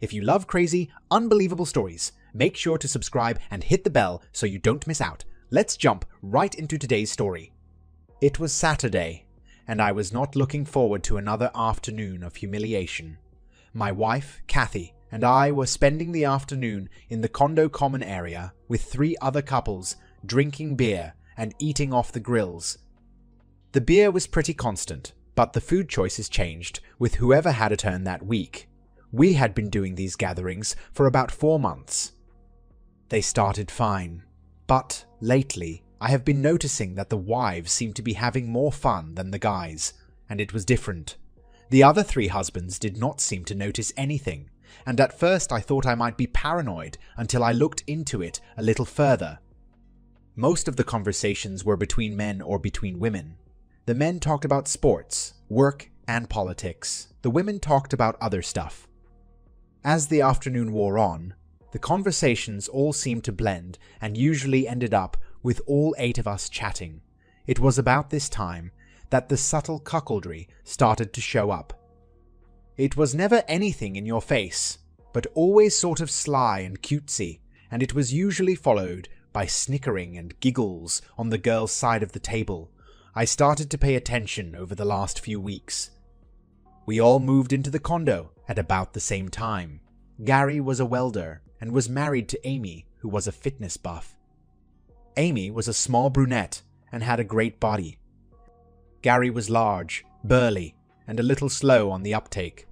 If you love crazy, unbelievable stories, make sure to subscribe and hit the bell so you don't miss out. Let's jump right into today's story. It was Saturday, and I was not looking forward to another afternoon of humiliation. My wife, Kathy, and I were spending the afternoon in the condo common area with 3 other couples, drinking beer and eating off the grills. The beer was pretty constant, but the food choices changed with whoever had a turn that week. We had been doing these gatherings for about 4 months. They started fine, but lately I have been noticing that the wives seem to be having more fun than the guys, and it was different. The other 3 husbands did not seem to notice anything, and at first I thought I might be paranoid until I looked into it a little further. Most of the conversations were between men or between women. The men talked about sports, work, and politics. The women talked about other stuff. As the afternoon wore on, the conversations all seemed to blend and usually ended up with all 8 of us chatting. It was about this time that the subtle cuckoldry started to show up. It was never anything in your face, but always sort of sly and cutesy, and it was usually followed by snickering and giggles on the girls' side of the table. I started to pay attention over the last few weeks. We all moved into the condo at about the same time. Gary was a welder and was married to Amy, who was a fitness buff. Amy was a small brunette and had a great body. Gary was large, burly, and a little slow on the uptake.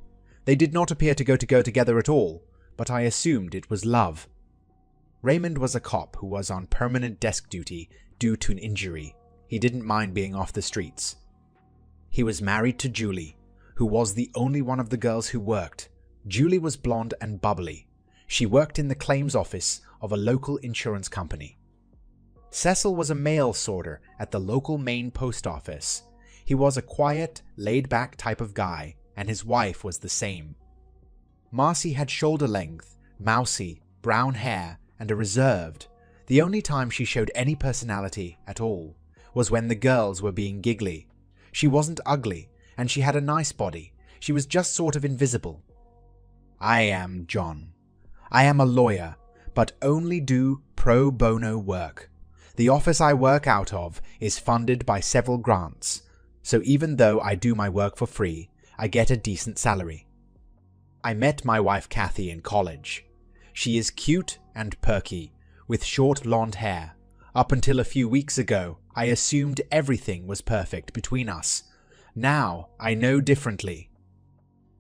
They did not appear to go together at all, but I assumed it was love. Raymond was a cop who was on permanent desk duty due to an injury. He didn't mind being off the streets. He was married to Julie, who was the only one of the girls who worked. Julie was blonde and bubbly. She worked in the claims office of a local insurance company. Cecil was a mail sorter at the local Maine post office. He was a quiet, laid-back type of guy, and his wife was the same. Marcy had shoulder-length, mousy, brown hair and a reserved. The only time she showed any personality at all was when the girls were being giggly. She wasn't ugly, and she had a nice body. She was just sort of invisible. I am John. I am a lawyer, but only do pro bono work. The office I work out of is funded by several grants, so even though I do my work for free, I get a decent salary. I met my wife Kathy in college. She is cute and perky, with short blonde hair. Up until a few weeks ago, I assumed everything was perfect between us. Now I know differently.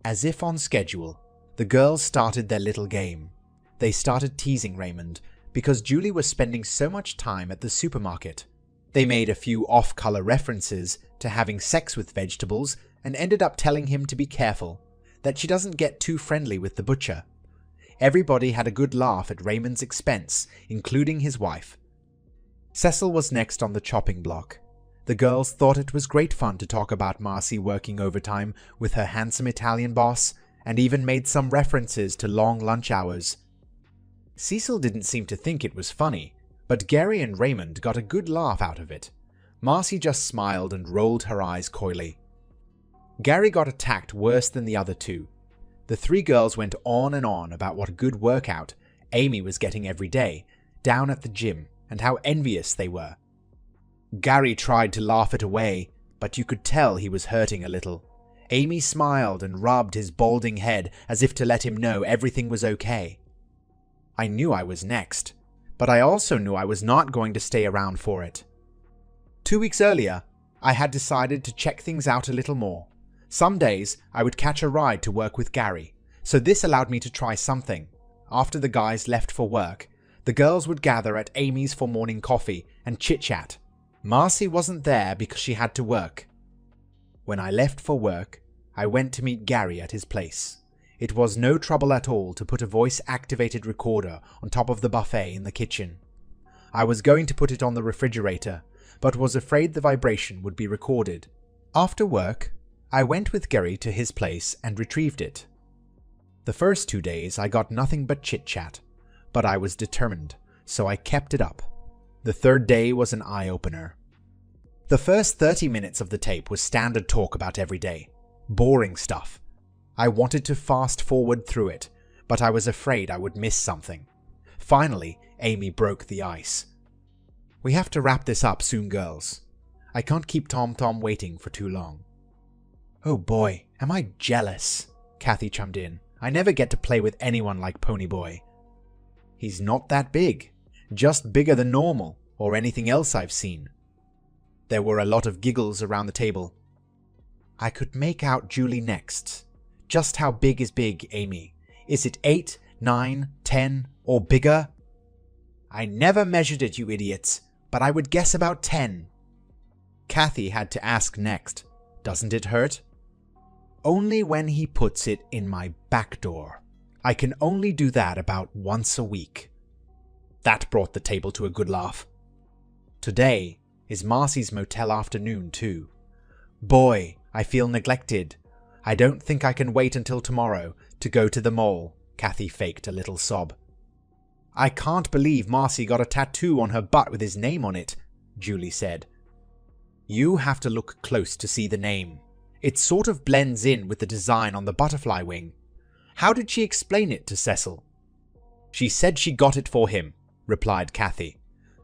As if on schedule, the girls started their little game. They started teasing Raymond because Julie was spending so much time at the supermarket. They made a few off-color references to having sex with vegetables and ended up telling him to be careful, that she doesn't get too friendly with the butcher. Everybody had a good laugh at Raymond's expense, including his wife. Cecil was next on the chopping block. The girls thought it was great fun to talk about Marcy working overtime with her handsome Italian boss, and even made some references to long lunch hours. Cecil didn't seem to think it was funny, but Gary and Raymond got a good laugh out of it. Marcy just smiled and rolled her eyes coyly. Gary got attacked worse than the other 2. The 3 girls went on and on about what a good workout Amy was getting every day, down at the gym, and how envious they were. Gary tried to laugh it away, but you could tell he was hurting a little. Amy smiled and rubbed his balding head as if to let him know everything was okay. I knew I was next, but I also knew I was not going to stay around for it. 2 weeks earlier, I had decided to check things out a little more. Some days, I would catch a ride to work with Gary, so this allowed me to try something. After the guys left for work, the girls would gather at Amy's for morning coffee and chit-chat. Marcy wasn't there because she had to work. When I left for work, I went to meet Gary at his place. It was no trouble at all to put a voice-activated recorder on top of the buffet in the kitchen. I was going to put it on the refrigerator, but was afraid the vibration would be recorded. After work, I went with Gary to his place and retrieved it. The first 2 days I got nothing but chit-chat, but I was determined, so I kept it up. The 3rd day was an eye-opener. The first 30 minutes of the tape was standard talk about every day. Boring stuff. I wanted to fast forward through it, but I was afraid I would miss something. Finally, Amy broke the ice. "We have to wrap this up soon, girls. I can't keep Tom waiting for too long." "Oh boy, am I jealous," Kathy chimed in. "I never get to play with anyone like Ponyboy." "He's not that big, just bigger than normal, or anything else I've seen." There were a lot of giggles around the table. "I could make out Julie next. Just how big is big, Amy? Is it 8, 9, 10, or bigger?" "I never measured it, you idiots, but I would guess about 10. Kathy had to ask next. "Doesn't it hurt?" "Only when he puts it in my back door. I can only do that about once a week." That brought the table to a good laugh. "Today is Marcy's motel afternoon too. Boy, I feel neglected. I don't think I can wait until tomorrow to go to the mall." Kathy faked a little sob. "I can't believe Marcy got a tattoo on her butt with his name on it," Julie said. "You have to look close to see the name. It sort of blends in with the design on the butterfly wing. How did she explain it to Cecil?" "She said she got it for him," replied Kathy.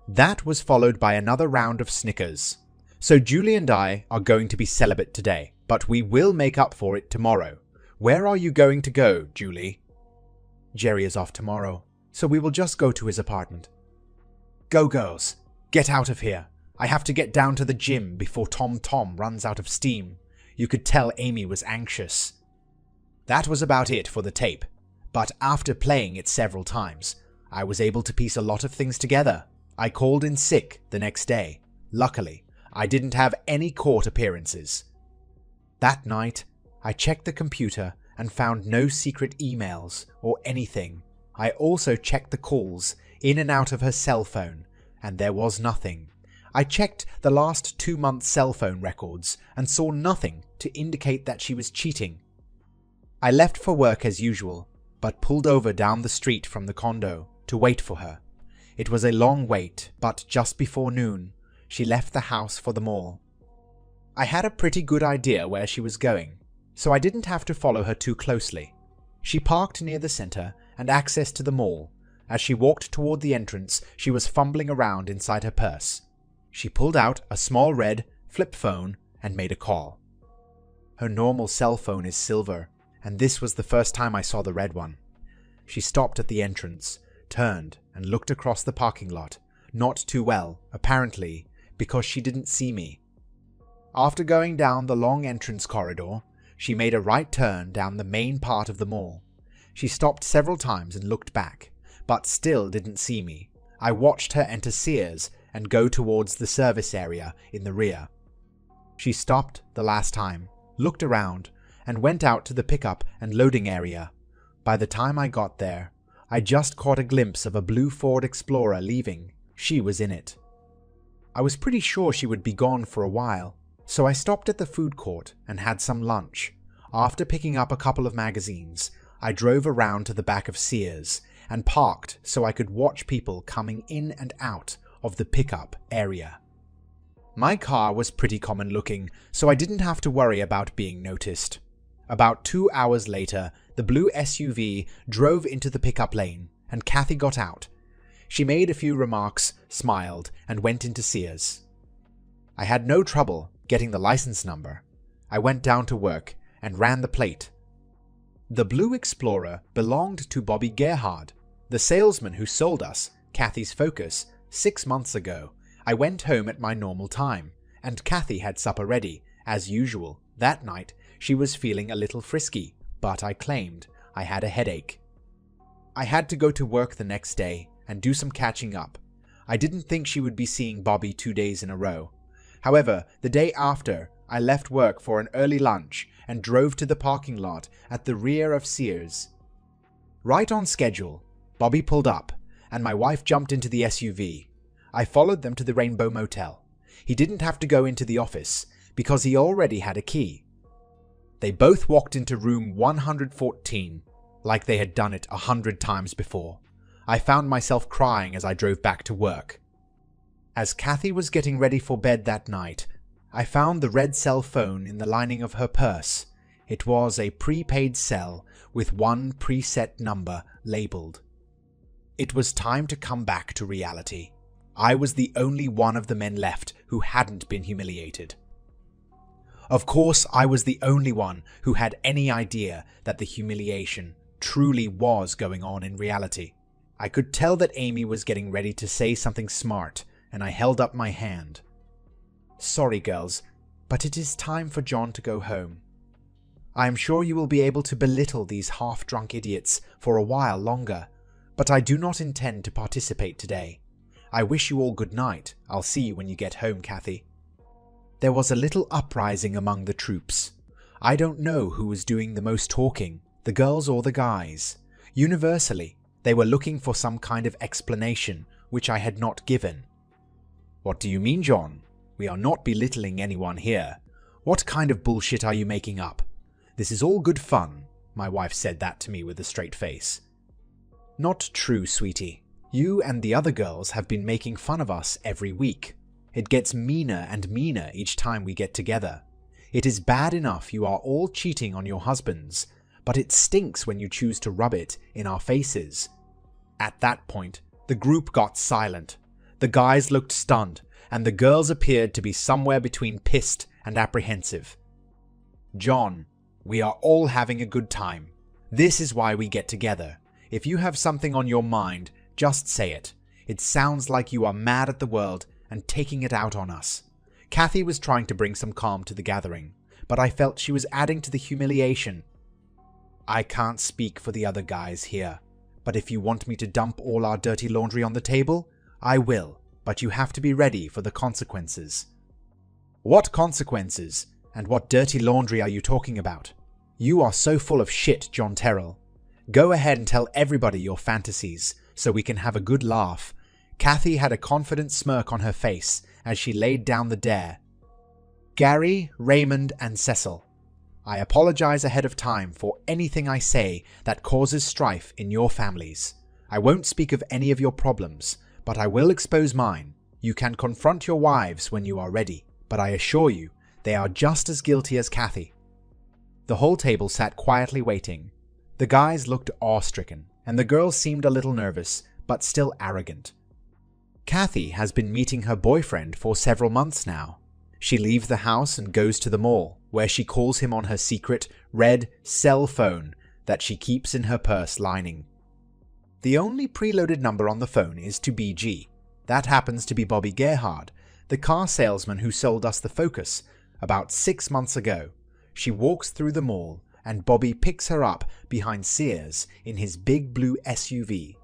That was followed by another round of snickers. "So Julie and I are going to be celibate today, but we will make up for it tomorrow. Where are you going to go, Julie?" "Jerry is off tomorrow, so we will just go to his apartment." "Go girls, get out of here. I have to get down to the gym before Tom runs out of steam." You could tell Amy was anxious. That was about it for the tape, but after playing it several times, I was able to piece a lot of things together. I called in sick the next day. Luckily, I didn't have any court appearances. That night, I checked the computer and found no secret emails or anything. I also checked the calls in and out of her cell phone, and there was nothing. I checked the last 2 months' cell phone records and saw nothing to indicate that she was cheating. I left for work as usual, but pulled over down the street from the condo to wait for her. It was a long wait, but just before noon, she left the house for the mall. I had a pretty good idea where she was going, so I didn't have to follow her too closely. She parked near the center and access to the mall. As she walked toward the entrance, she was fumbling around inside her purse. She pulled out a small red flip phone and made a call. Her normal cell phone is silver, and this was the first time I saw the red one. She stopped at the entrance, turned, and looked across the parking lot, not too well, apparently, because she didn't see me. After going down the long entrance corridor, she made a right turn down the main part of the mall. She stopped several times and looked back, but still didn't see me. I watched her enter Sears and go towards the service area in the rear. She stopped the last time, looked around, and went out to the pickup and loading area. By the time I got there, I just caught a glimpse of a blue Ford Explorer leaving. She was in it. I was pretty sure she would be gone for a while, so I stopped at the food court and had some lunch. After picking up a couple of magazines, I drove around to the back of Sears and parked so I could watch people coming in and out of the pickup area. My car was pretty common looking, so I didn't have to worry about being noticed. About 2 hours later, the blue SUV drove into the pickup lane, and Kathy got out. She made a few remarks, smiled, and went into Sears. I had no trouble getting the license number. I went down to work and ran the plate. The blue Explorer belonged to Bobby Gerhard, the salesman who sold us Kathy's Focus 6 months ago. I went home at my normal time, and Kathy had supper ready, as usual. That night, she was feeling a little frisky, but I claimed I had a headache. I had to go to work the next day and do some catching up. I didn't think she would be seeing Bobby 2 days in a row. However, the day after, I left work for an early lunch and drove to the parking lot at the rear of Sears. Right on schedule, Bobby pulled up, and my wife jumped into the SUV. I followed them to the Rainbow Motel. He didn't have to go into the office, because he already had a key. They both walked into room 114, like they had done it 100 times before. I found myself crying as I drove back to work. As Kathy was getting ready for bed that night, I found the red cell phone in the lining of her purse. It was a prepaid cell with one preset number labeled. It was time to come back to reality. I was the only one of the men left who hadn't been humiliated. Of course, I was the only one who had any idea that the humiliation truly was going on in reality. I could tell that Amy was getting ready to say something smart, and I held up my hand. "Sorry, girls, but it is time for John to go home. I am sure you will be able to belittle these half-drunk idiots for a while longer, but I do not intend to participate today. I wish you all good night. I'll see you when you get home, Kathy." There was a little uprising among the troops. I don't know who was doing the most talking, the girls or the guys. Universally, they were looking for some kind of explanation, which I had not given. "What do you mean, John? We are not belittling anyone here. What kind of bullshit are you making up? This is all good fun." My wife said that to me with a straight face. "Not true, sweetie. You and the other girls have been making fun of us every week. It gets meaner and meaner each time we get together. It is bad enough you are all cheating on your husbands, but it stinks when you choose to rub it in our faces." At that point, the group got silent. The guys looked stunned, and the girls appeared to be somewhere between pissed and apprehensive. "John, we are all having a good time. This is why we get together. If you have something on your mind, just say it. It sounds like you are mad at the world and taking it out on us." Kathy was trying to bring some calm to the gathering, but I felt she was adding to the humiliation. "I can't speak for the other guys here, but if you want me to dump all our dirty laundry on the table, I will, but you have to be ready for the consequences." "What consequences? And what dirty laundry are you talking about? You are so full of shit, John Terrell. Go ahead and tell everybody your fantasies, so we can have a good laugh." Kathy had a confident smirk on her face as she laid down the dare. "Gary, Raymond, and Cecil, I apologize ahead of time for anything I say that causes strife in your families. I won't speak of any of your problems, but I will expose mine. You can confront your wives when you are ready, but I assure you, they are just as guilty as Kathy." The whole table sat quietly waiting. The guys looked awe-stricken, and the girls seemed a little nervous, but still arrogant. Kathy has been meeting her boyfriend for several months now. She leaves the house and goes to the mall, where she calls him on her secret red cell phone that she keeps in her purse lining. The only preloaded number on the phone is to BG. That happens to be Bobby Gerhard, the car salesman who sold us the Focus about 6 months ago. She walks through the mall, and Bobby picks her up behind Sears in his big blue SUV.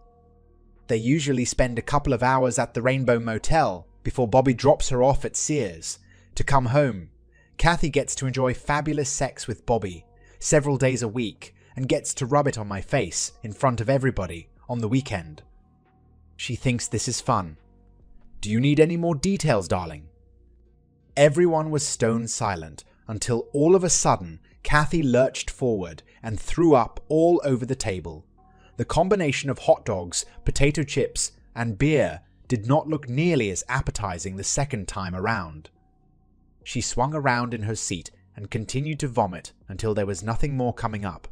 They usually spend a couple of hours at the Rainbow Motel before Bobby drops her off at Sears. To come home, Kathy gets to enjoy fabulous sex with Bobby several days a week and gets to rub it on my face in front of everybody on the weekend. She thinks this is fun. "Do you need any more details, darling?" Everyone was stone silent until all of a sudden Kathy lurched forward and threw up all over the table. The combination of hot dogs, potato chips, and beer did not look nearly as appetizing the second time around. She swung around in her seat and continued to vomit until there was nothing more coming up.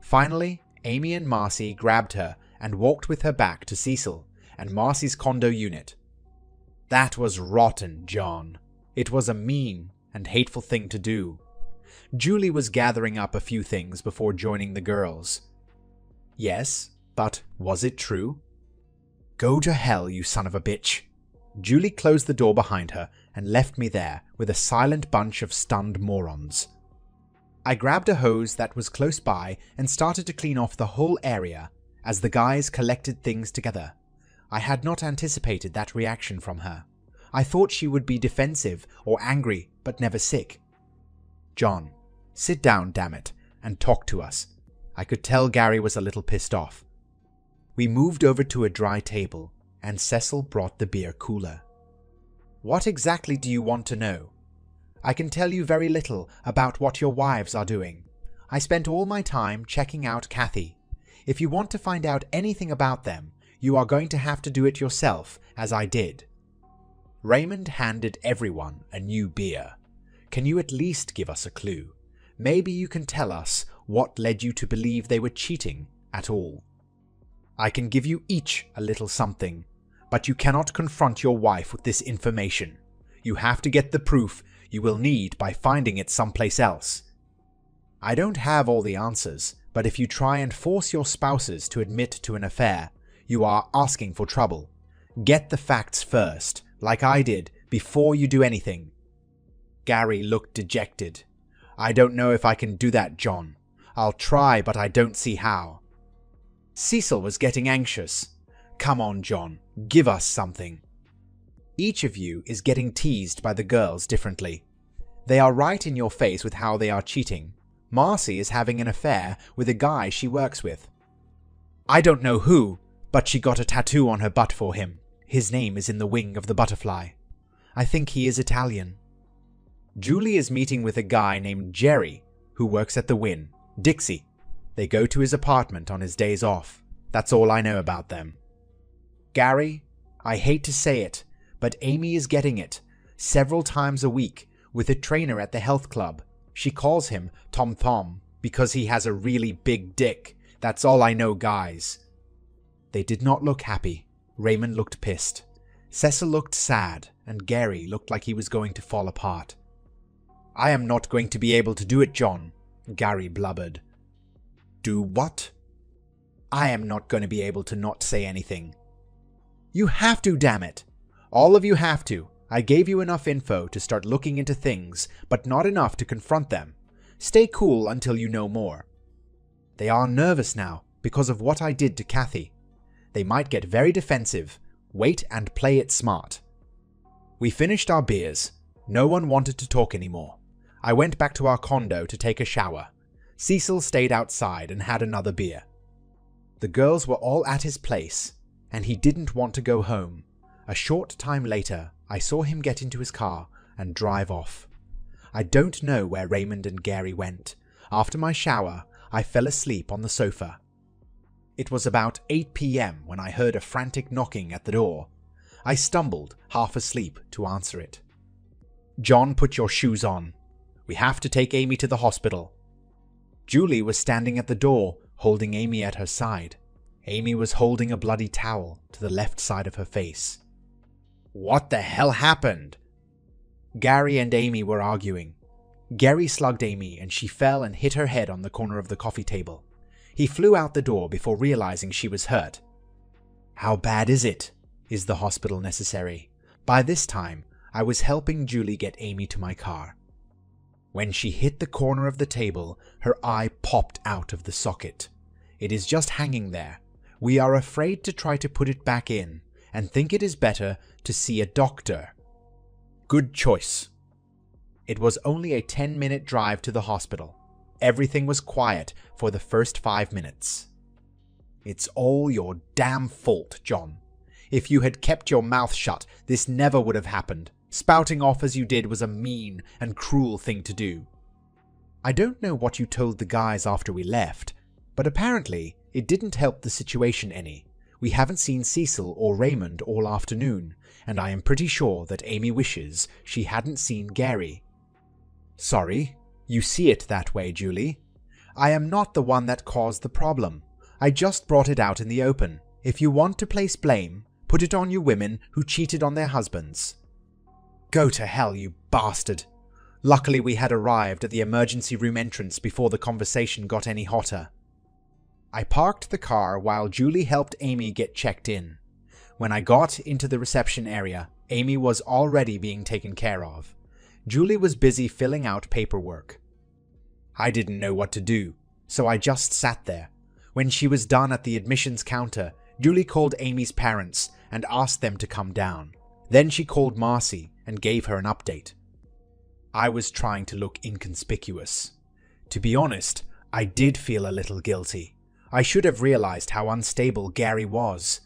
Finally, Amy and Marcy grabbed her and walked with her back to Cecil and Marcy's condo unit. "That was rotten, John. It was a mean and hateful thing to do." Julie was gathering up a few things before joining the girls. "Yes, but was it true?" "Go to hell, you son of a bitch." Julie closed the door behind her and left me there with a silent bunch of stunned morons. I grabbed a hose that was close by and started to clean off the whole area as the guys collected things together. I had not anticipated that reaction from her. I thought she would be defensive or angry, but never sick. "John, sit down, damn it, and talk to us." I could tell Gary was a little pissed off. We moved over to a dry table, and Cecil brought the beer cooler. "What exactly do you want to know?" "I can tell you very little about what your wives are doing. I spent all my time checking out Kathy. If you want to find out anything about them, you are going to have to do it yourself, as I did." Raymond handed everyone a new beer. "Can you at least give us a clue? Maybe you can tell us what led you to believe they were cheating at all. I can give you each a little something, but you cannot confront your wife with this information. You have to get the proof you will need by finding it someplace else. I don't have all the answers, but if you try and force your spouses to admit to an affair, you are asking for trouble. Get the facts first, like I did, before you do anything. Gary looked dejected. I don't know if I can do that, John. I'll try, but I don't see how. Cecil was getting anxious. Come on, John, give us something. Each of you is getting teased by the girls differently. They are right in your face with how they are cheating. Marcy is having an affair with a guy she works with. I don't know who, but she got a tattoo on her butt for him. His name is in the wing of the butterfly. I think he is Italian. Julie is meeting with a guy named Jerry, who works at the Wynn. Dixie. They go to his apartment on his days off. That's all I know about them. Gary, I hate to say it, but Amy is getting it, several times a week, with a trainer at the health club. She calls him Tom Thom because he has a really big dick. That's all I know, guys. They did not look happy. Raymond looked pissed. Cecil looked sad, and Gary looked like he was going to fall apart. I am not going to be able to do it, John, Gary blubbered. Do what? I am not going to be able to not say anything. You have to, damn it. All of you have to. I gave you enough info to start looking into things, but not enough to confront them. Stay cool until you know more. They are nervous now because of what I did to Kathy. They might get very defensive. Wait and play it smart. We finished our beers. No one wanted to talk anymore. I went back to our condo to take a shower. Cecil stayed outside and had another beer. The girls were all at his place, and he didn't want to go home. A short time later, I saw him get into his car and drive off. I don't know where Raymond and Gary went. After my shower, I fell asleep on the sofa. It was about 8 p.m. when I heard a frantic knocking at the door. I stumbled, half asleep, to answer it. John, put your shoes on. We have to take Amy to the hospital. Julie was standing at the door, holding Amy at her side. Amy was holding a bloody towel to the left side of her face. What the hell happened? Gary and Amy were arguing. Gary slugged Amy and she fell and hit her head on the corner of the coffee table. He flew out the door before realizing she was hurt. How bad is it? Is the hospital necessary? By this time, I was helping Julie get Amy to my car. When she hit the corner of the table, her eye popped out of the socket. It is just hanging there. We are afraid to try to put it back in and think it is better to see a doctor. Good choice. It was only a 10-minute drive to the hospital. Everything was quiet for the first 5 minutes. It's all your damn fault, John. If you had kept your mouth shut, this never would have happened. Spouting off as you did was a mean and cruel thing to do. I don't know what you told the guys after we left, but apparently it didn't help the situation any. We haven't seen Cecil or Raymond all afternoon, and I am pretty sure that Amy wishes she hadn't seen Gary. Sorry, you see it that way, Julie. I am not the one that caused the problem. I just brought it out in the open. If you want to place blame, put it on you women who cheated on their husbands. Go to hell, you bastard. Luckily we had arrived at the emergency room entrance before the conversation got any hotter. I parked the car while Julie helped Amy get checked in. When I got into the reception area, Amy was already being taken care of. Julie was busy filling out paperwork. I didn't know what to do, so I just sat there. When she was done at the admissions counter, Julie called Amy's parents and asked them to come down. Then she called Marcy and gave her an update. I was trying to look inconspicuous. To be honest, I did feel a little guilty. I should have realized how unstable Gary was.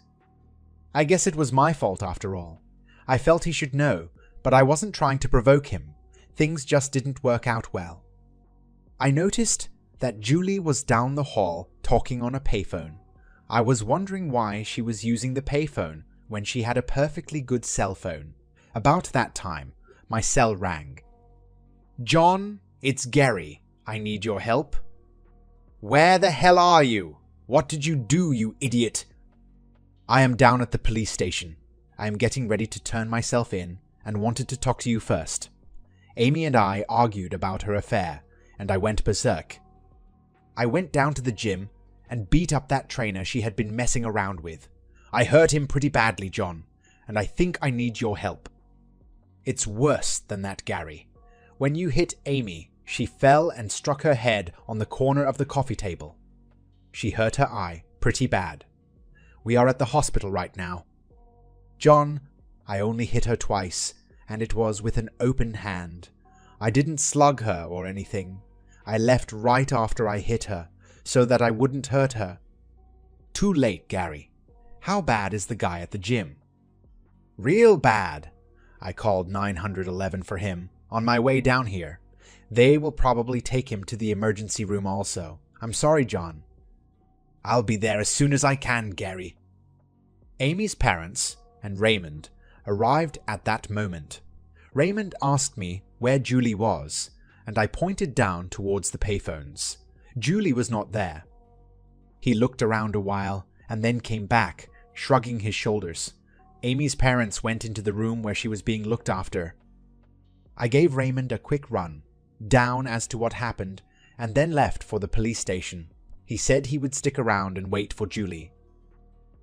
I guess it was my fault after all. I felt he should know, but I wasn't trying to provoke him. Things just didn't work out well. I noticed that Julie was down the hall talking on a payphone. I was wondering why she was using the payphone when she had a perfectly good cell phone. About that time, my cell rang. John, it's Gary. I need your help. Where the hell are you? What did you do, you idiot? I am down at the police station. I am getting ready to turn myself in and wanted to talk to you first. Amy and I argued about her affair, and I went berserk. I went down to the gym and beat up that trainer she had been messing around with. I hurt him pretty badly, John, and I think I need your help. It's worse than that, Gary. When you hit Amy, she fell and struck her head on the corner of the coffee table. She hurt her eye pretty bad. We are at the hospital right now. John, I only hit her twice, and it was with an open hand. I didn't slug her or anything. I left right after I hit her, so that I wouldn't hurt her. Too late, Gary. How bad is the guy at the gym? Real bad. I called 911 for him on my way down here. They will probably take him to the emergency room also. I'm sorry, John. I'll be there as soon as I can, Gary. Amy's parents and Raymond arrived at that moment. Raymond asked me where Julie was, and I pointed down towards the payphones. Julie was not there. He looked around a while and then came back, shrugging his shoulders. Amy's parents went into the room where she was being looked after. I gave Raymond a quick run down as to what happened and then left for the police station. He said he would stick around and wait for Julie.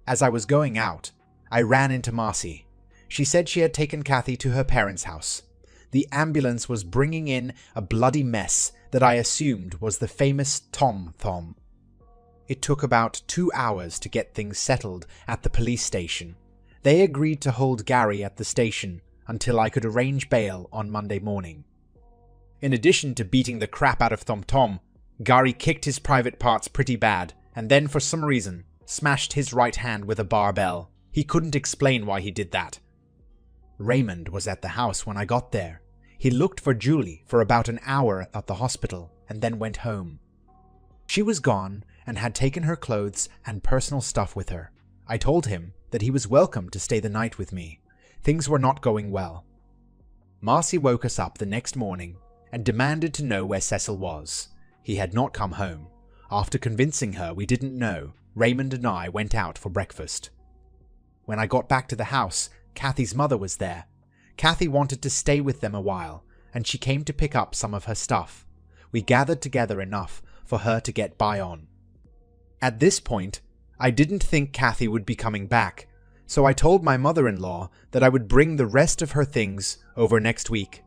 As I was going out, I ran into Marcy. She said she had taken Kathy to her parents' house. The ambulance was bringing in a bloody mess that I assumed was the famous Tom Thom. It took about 2 hours to get things settled at the police station. They agreed to hold Gary at the station until I could arrange bail on Monday morning. In addition to beating the crap out of Tom, Gary kicked his private parts pretty bad and then for some reason smashed his right hand with a barbell. He couldn't explain why he did that. Raymond was at the house when I got there. He looked for Julie for about an hour at the hospital and then went home. She was gone and had taken her clothes and personal stuff with her. I told him that he was welcome to stay the night with me. Things were not going well. Marcy woke us up the next morning and demanded to know where Cecil was. He had not come home. After convincing her we didn't know, Raymond and I went out for breakfast. When I got back to the house, Kathy's mother was there. Kathy wanted to stay with them a while, and she came to pick up some of her stuff. We gathered together enough for her to get by on. At this point, I didn't think Kathy would be coming back, so I told my mother-in-law that I would bring the rest of her things over next week.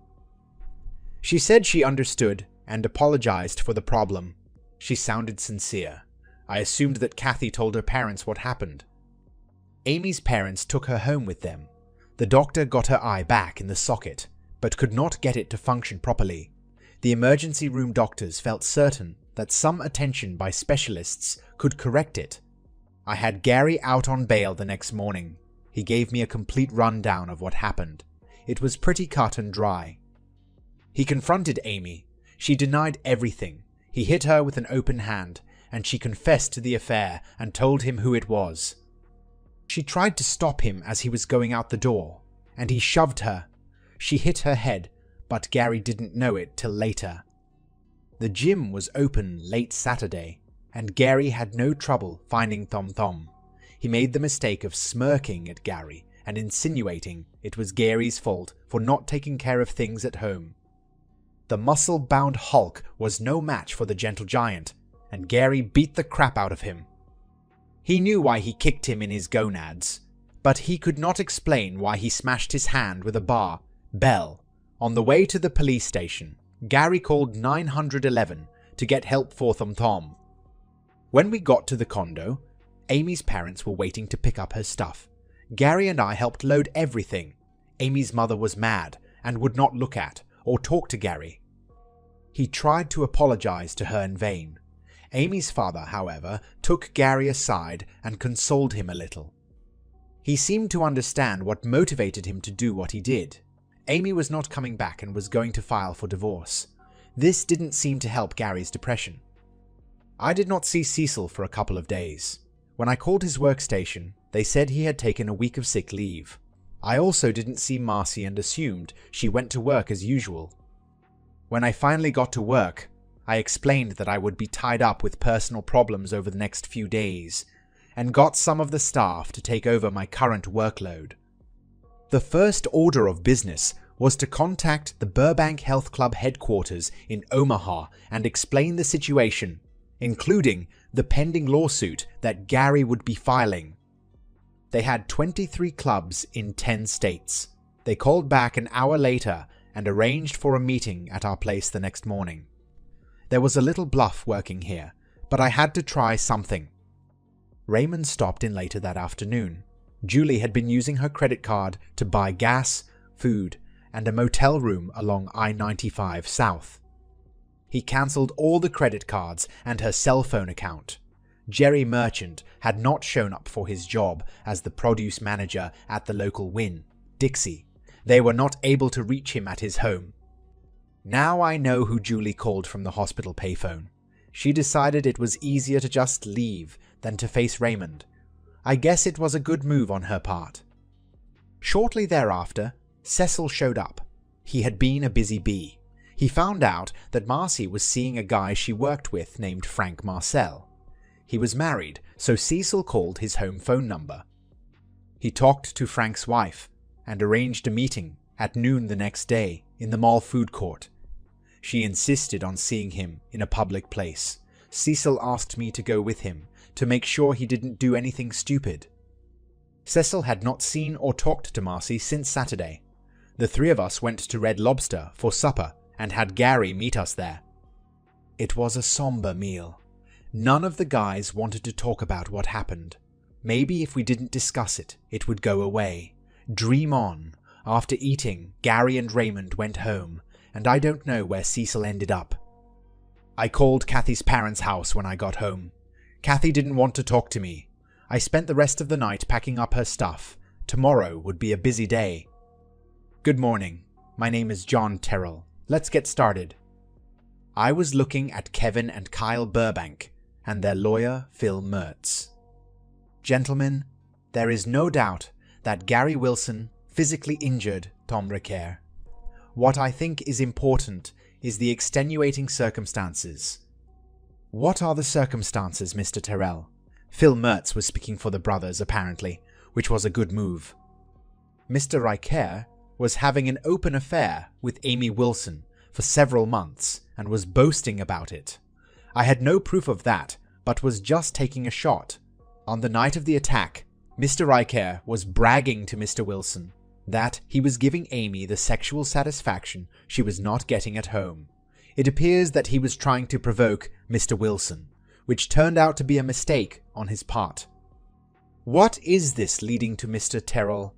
She said she understood and apologized for the problem. She sounded sincere. I assumed that Kathy told her parents what happened. Amy's parents took her home with them. The doctor got her eye back in the socket, but could not get it to function properly. The emergency room doctors felt certain that some attention by specialists could correct it. I had Gary out on bail the next morning. He gave me a complete rundown of what happened. It was pretty cut and dry. He confronted Amy. She denied everything. He hit her with an open hand, and she confessed to the affair and told him who it was. She tried to stop him as he was going out the door, and he shoved her. She hit her head, but Gary didn't know it till later. The gym was open late Saturday, and Gary had no trouble finding Tom. He made the mistake of smirking at Gary and insinuating it was Gary's fault for not taking care of things at home. The muscle-bound Hulk was no match for the gentle giant, and Gary beat the crap out of him. He knew why he kicked him in his gonads, but he could not explain why he smashed his hand with a bell. On the way to the police station, Gary called 911 to get help for Tom. When we got to the condo, Amy's parents were waiting to pick up her stuff. Gary and I helped load everything. Amy's mother was mad and would not look at or talk to Gary. He tried to apologize to her in vain. Amy's father, however, took Gary aside and consoled him a little. He seemed to understand what motivated him to do what he did. Amy was not coming back and was going to file for divorce. This didn't seem to help Gary's depression. I did not see Cecil for a couple of days. When I called his workstation, they said he had taken a week of sick leave. I also didn't see Marcy and assumed she went to work as usual. When I finally got to work, I explained that I would be tied up with personal problems over the next few days, and got some of the staff to take over my current workload. The first order of business was to contact the Burbank Health Club headquarters in Omaha and explain the situation, including the pending lawsuit that Gary would be filing. They had 23 clubs in 10 states. They called back an hour later and arranged for a meeting at our place the next morning. There was a little bluff working here, but I had to try something. Raymond stopped in later that afternoon. Julie had been using her credit card to buy gas, food, and a motel room along I-95 South. He cancelled all the credit cards and her cell phone account. Jerry Merchant had not shown up for his job as the produce manager at the local Wynn, Dixie. They were not able to reach him at his home. Now I know who Julie called from the hospital payphone. She decided it was easier to just leave than to face Raymond. I guess it was a good move on her part. Shortly thereafter, Cecil showed up. He had been a busy bee. He found out that Marcy was seeing a guy she worked with named Frank Marcel. He was married, so Cecil called his home phone number. He talked to Frank's wife and arranged a meeting at noon the next day in the mall food court. She insisted on seeing him in a public place. Cecil asked me to go with him to make sure he didn't do anything stupid. Cecil had not seen or talked to Marcy since Saturday. The three of us went to Red Lobster for supper and had Gary meet us there. It was a somber meal. None of the guys wanted to talk about what happened. Maybe if we didn't discuss it, it would go away. Dream on. After eating, Gary and Raymond went home, and I don't know where Cecil ended up. I called Kathy's parents' house when I got home. Kathy didn't want to talk to me. I spent the rest of the night packing up her stuff. Tomorrow would be a busy day. Good morning. My name is John Terrell. Let's get started. I was looking at Kevin and Kyle Burbank and their lawyer, Phil Mertz. Gentlemen, there is no doubt that Gary Wilson physically injured Tom Ricker. What I think is important is the extenuating circumstances. What are the circumstances, Mr. Terrell? Phil Mertz was speaking for the brothers, apparently, which was a good move. Mr. Riker was having an open affair with Amy Wilson for several months and was boasting about it. I had no proof of that, but was just taking a shot. On the night of the attack, Mr. Riker was bragging to Mr. Wilson that he was giving Amy the sexual satisfaction she was not getting at home. It appears that he was trying to provoke Mr. Wilson, which turned out to be a mistake on his part. What is this leading to, Mr. Terrell?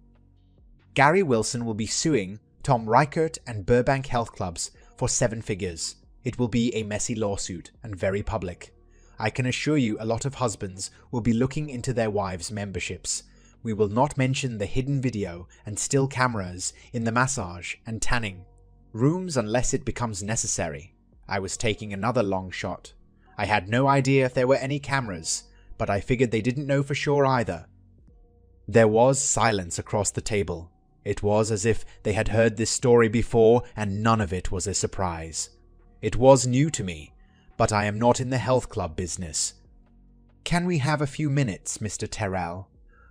Gary Wilson will be suing Tom Reichert and Burbank Health Clubs for 7 figures. It will be a messy lawsuit and very public. I can assure you a lot of husbands will be looking into their wives' memberships. We will not mention the hidden video and still cameras in the massage and tanning rooms unless it becomes necessary. I was taking another long shot. I had no idea if there were any cameras, but I figured they didn't know for sure either. There was silence across the table. It was as if they had heard this story before and none of it was a surprise. It was new to me, but I am not in the health club business. Can we have a few minutes, Mr. Terrell?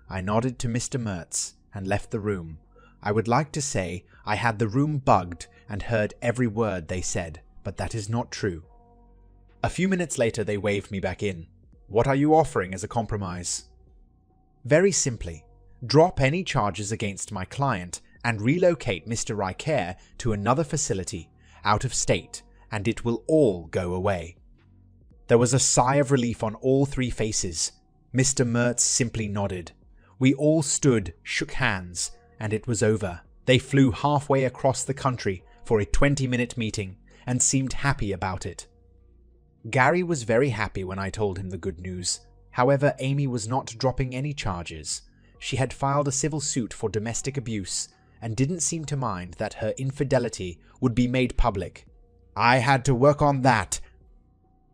I nodded to Mr. Mertz and left the room. I would like to say I had the room bugged and heard every word they said, but that is not true. A few minutes later they waved me back in. What are you offering as a compromise? Very simply, drop any charges against my client and relocate Mr. Riker to another facility out of state, and it will all go away. There was a sigh of relief on all 3 faces. Mr. Mertz simply nodded. We all stood, shook hands, and it was over. They flew halfway across the country for a 20-minute meeting and seemed happy about it. Gary was very happy when I told him the good news. However, Amy was not dropping any charges. She had filed a civil suit for domestic abuse and didn't seem to mind that her infidelity would be made public. I had to work on that.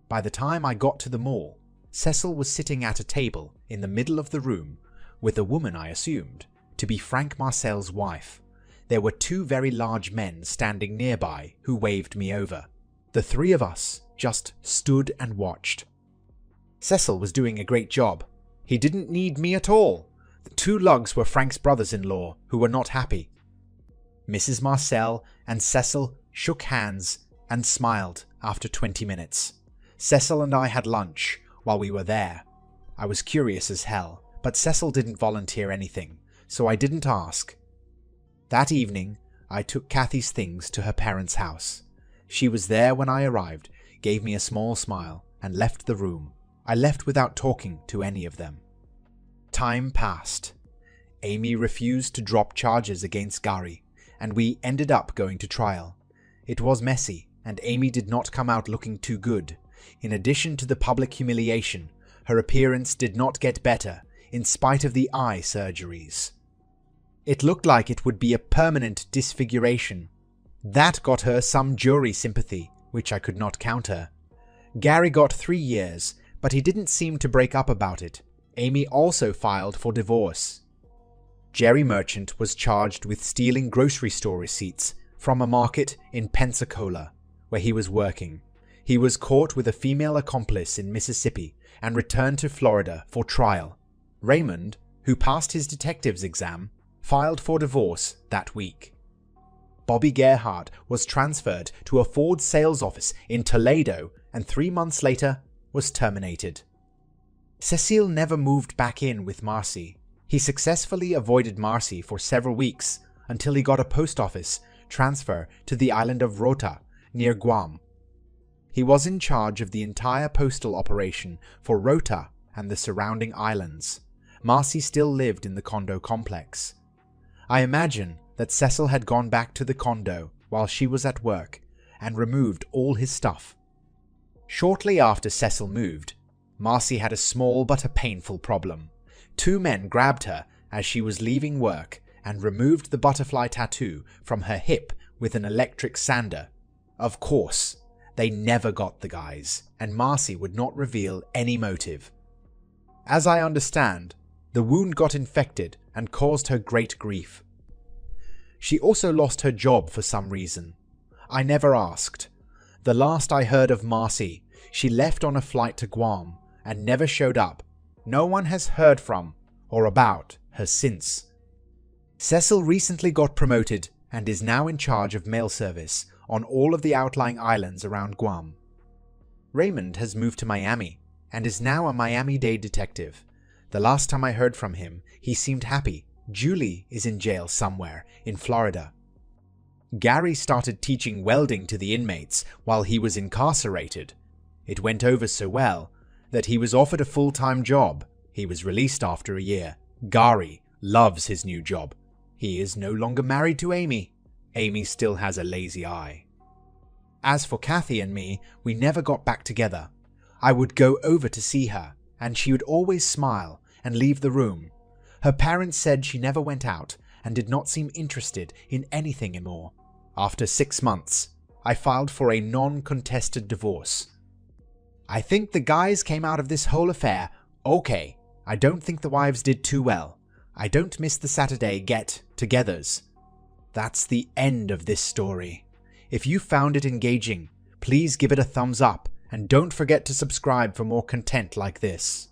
By the time I got to the mall, Cecil was sitting at a table in the middle of the room with a woman I assumed to be Frank Marcel's wife. There were 2 very large men standing nearby who waved me over. The 3 of us just stood and watched. Cecil was doing a great job. He didn't need me at all. The two lugs were Frank's brothers-in-law who were not happy. Mrs. Marcel and Cecil shook hands and smiled after 20 minutes. Cecil and I had lunch while we were there. I was curious as hell, but Cecil didn't volunteer anything, so I didn't ask. That evening, I took Kathy's things to her parents' house. She was there when I arrived, gave me a small smile, and left the room. I left without talking to any of them. Time passed. Amy refused to drop charges against Gary, and we ended up going to trial. It was messy, and Amy did not come out looking too good. In addition to the public humiliation, her appearance did not get better, in spite of the eye surgeries. It looked like it would be a permanent disfiguration. That got her some jury sympathy, which I could not counter. Gary got 3 years, but he didn't seem to break up about it. Amy also filed for divorce. Jerry Merchant was charged with stealing grocery store receipts from a market in Pensacola, where he was working. He was caught with a female accomplice in Mississippi and returned to Florida for trial. Raymond, who passed his detective's exam, filed for divorce that week. Bobby Gerhardt was transferred to a Ford sales office in Toledo and 3 months later was terminated. Cecile never moved back in with Marcy. He successfully avoided Marcy for several weeks until he got a post office transfer to the island of Rota near Guam. He was in charge of the entire postal operation for Rota and the surrounding islands. Marcy still lived in the condo complex. I imagine that Cecil had gone back to the condo while she was at work and removed all his stuff. Shortly after Cecil moved, Marcy had a small but a painful problem. 2 men grabbed her as she was leaving work and removed the butterfly tattoo from her hip with an electric sander. Of course, they never got the guys, and Marcy would not reveal any motive. As I understand, the wound got infected and caused her great grief. She also lost her job for some reason. I never asked. The last I heard of Marcy, she left on a flight to Guam and never showed up. No one has heard from or about her since. Cecil recently got promoted and is now in charge of mail service on all of the outlying islands around Guam. Raymond has moved to Miami and is now a Miami-Dade detective. The last time I heard from him, he seemed happy. Julie is in jail somewhere in Florida. Gary started teaching welding to the inmates while he was incarcerated. It went over so well that he was offered a full-time job. He was released after a year. Gary loves his new job. He is no longer married to Amy. Amy still has a lazy eye. As for Kathy and me, we never got back together. I would go over to see her, and she would always smile and leave the room. Her parents said she never went out and did not seem interested in anything anymore. After 6 months, I filed for a non-contested divorce. I think the guys came out of this whole affair okay. I don't think the wives did too well. I don't miss the Saturday get-togethers. That's the end of this story. If you found it engaging, please give it a thumbs up and don't forget to subscribe for more content like this.